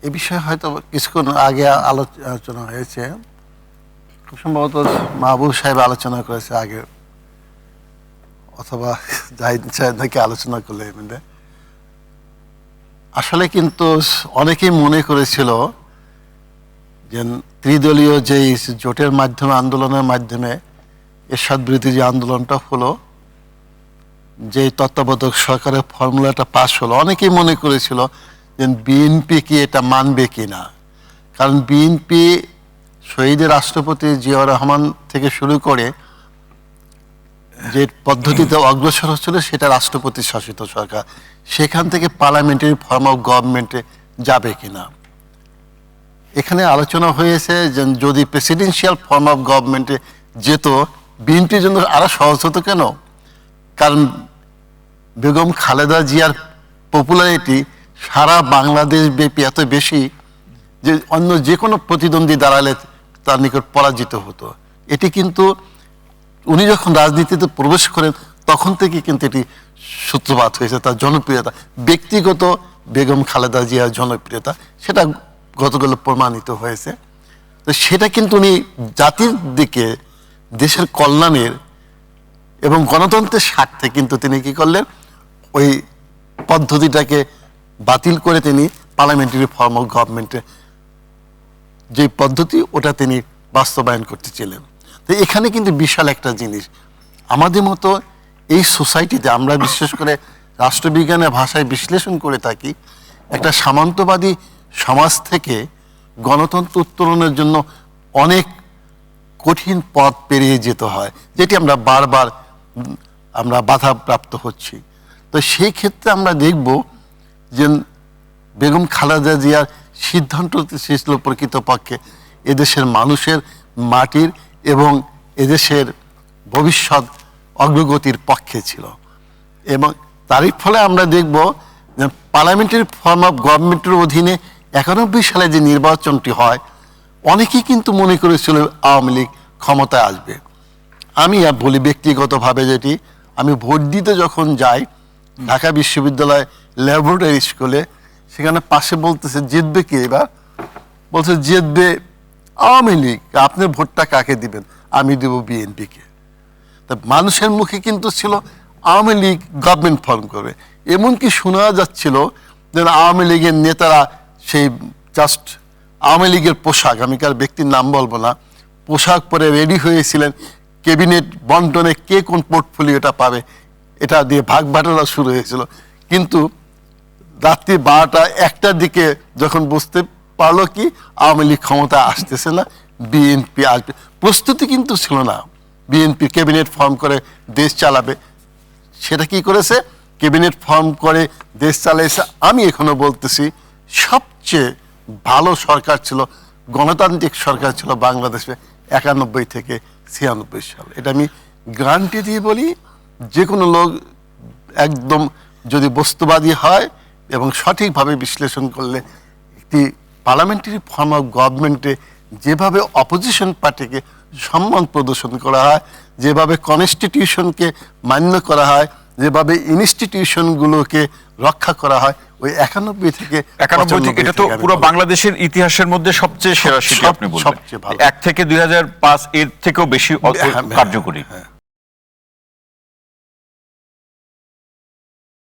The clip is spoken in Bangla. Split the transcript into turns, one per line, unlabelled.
এ বিষয়ে হয়তো কিছুক্ষণ আগে আলোচনা হয়েছে, খুব সম্ভবত মাহবুব সাহেব আলোচনা করেছে আগে, অথবা জাহিদ সাহেব নাকি আলোচনা করলে। আসলে কিন্তু অনেকেই মনে করেছিল যে ত্রিদলীয় যেই জোটের মাধ্যমে, আন্দোলনের মাধ্যমে এরশাদ বিরোধী যে আন্দোলনটা হলো, যে তত্ত্বাবধায়ক সরকারের ফর্মুলাটা পাস হলো, অনেকেই মনে করেছিল যে বিএনপি কি এটা মানবে কি না। কারণ বিএনপি শহীদের রাষ্ট্রপতি জিয়াউর রহমান থেকে শুরু করে যে পদ্ধতিতে অগ্রসর হচ্ছিল সেটা রাষ্ট্রপতি শাসিত সরকার, সেখান থেকে পার্লামেন্টারি ফর্ম অফ গভর্নমেন্টে যাবে কিনা। এখানে আলোচনা হয়েছে যে যদি প্রেসিডেন্সিয়াল ফর্ম অফ গভর্নমেন্টে যেত, বিএনপির জন্য আরো সহজ হতো। কেন? কারণ বেগম খালেদা জিয়ার পপুলারিটি সারা বাংলাদেশ ব্যাপী এত বেশি যে অন্য যে কোনো প্রতিদ্বন্দ্বী দাঁড়ালে তার নিকট পরাজিত হতো। এটি কিন্তু উনি যখন রাজনীতিতে প্রবেশ করেন তখন থেকে কিন্তু এটি সূত্রপাত হয়েছে, তার জনপ্রিয়তা, ব্যক্তিগত বেগম খালেদা জিয়ার জনপ্রিয়তা, সেটা গতকাল প্রমাণিত হয়েছে। তো সেটা কিন্তু উনি জাতির দিকে, দেশের কল্যাণের এবং গণতন্ত্রের স্বার্থে কিন্তু তিনি কি করলেন, ওই পদ্ধতিটাকে বাতিল করে তিনি পার্লামেন্টারি ফর্ম অফ গভর্নমেন্টে যে পদ্ধতি ওটা তিনি বাস্তবায়ন করতে ছিলেন। তো এখানে কিন্তু বিশাল একটা জিনিস, আমাদের মতো এই সোসাইটিতে আমরা বিশেষ করে রাষ্ট্রবিজ্ঞানের ভাষায় বিশ্লেষণ করে থাকি, একটা সামন্তবাদী সমাজ থেকে গণতন্ত্র উত্তরণের জন্য অনেক কঠিন পথ পেরিয়ে যেতে হয়, যেটি আমরা বারবার বাধাপ্রাপ্ত হচ্ছি। তো সেই ক্ষেত্রে আমরা দেখব যে বেগম খালেদা জিয়ার সিদ্ধান্ত ছিল প্রকৃতপক্ষে এদেশের মানুষের, মাটির এবং এদেশের ভবিষ্যৎ অগ্রগতির পক্ষে ছিল। এবং তারই ফলে আমরা দেখব যে পার্লামেন্টারি ফর্ম অফ গভর্নমেন্টের অধীনে 91 সালে যে নির্বাচনটি হয়, অনেকেই কিন্তু মনে করেছিল আওয়ামী লীগ ক্ষমতায় আসবে। আমি বলি ব্যক্তিগতভাবে, যেটি আমি ভোট দিতে যখন যাই ঢাকা বিশ্ববিদ্যালয় ল্যাবরেটরি স্কুলে, সেখানে পাশে বলতেছে জিতবে কি এবার, বলছে জিতবে আওয়ামী লীগ, আপনি ভোটটা কাকে দিবেন? আমি দেব বিএনপিকে। তা মানুষের মুখে কিন্তু ছিল আওয়ামী লীগ গভর্নমেন্ট ফর্ম করবে। এমনকি শোনা যাচ্ছিল যে আওয়ামী লীগের নেতারা সেই জাস্ট আওয়ামী লীগের পোশাক, আমি কার ব্যক্তির নাম বলবো না, পোশাক পরে রেডি হয়েছিলেন, ক্যাবিনেট বন্টনে কে কোন পোর্টফোলিওটা পাবে এটা দিয়ে ভাগ বাটোয়ারা শুরু হয়েছিল। কিন্তু রাত্রি 12টা-1টার দিকে যখন বুঝতে পারলো কি আওয়ামী লীগ ক্ষমতা আসতেছে না, বিএনপি আসবে, প্রস্তুতি কিন্তু ছিল না। বিএনপি ক্যাবিনেট ফর্ম করে দেশ চালাবে, সেটা কি করেছে? ক্যাবিনেট ফর্ম করে দেশ চালাইছে। আমি এখনো বলতেছি সবচেয়ে ভালো সরকার ছিল, গণতান্ত্রিক সরকার ছিল বাংলাদেশে 91 থেকে 96 সাল। এটা আমি গ্যারান্টি দিয়ে বলি, যে কোনো লোক একদম যদি বস্তুবাদী হয় এবং সঠিকভাবে বিশ্লেষণ করলে একটি পার্লামেন্টারি ফর্ম অফ গভর্নমেন্টে যেভাবে অপোজিশন পার্টিকে সম্মান প্রদর্শন করা হয়, যেভাবে কনস্টিটিউশনকে মান্য করা হয়, যেভাবে ইনস্টিটিউশনগুলোকে রক্ষা করা হয়, ওই 91 থেকে
91 এটা তো পুরো বাংলাদেশের ইতিহাসের মধ্যে সবচেয়ে সেরা সেটি আপনি বলবেন। 1 থেকে 2005 এর থেকেও বেশি কার্যকরী।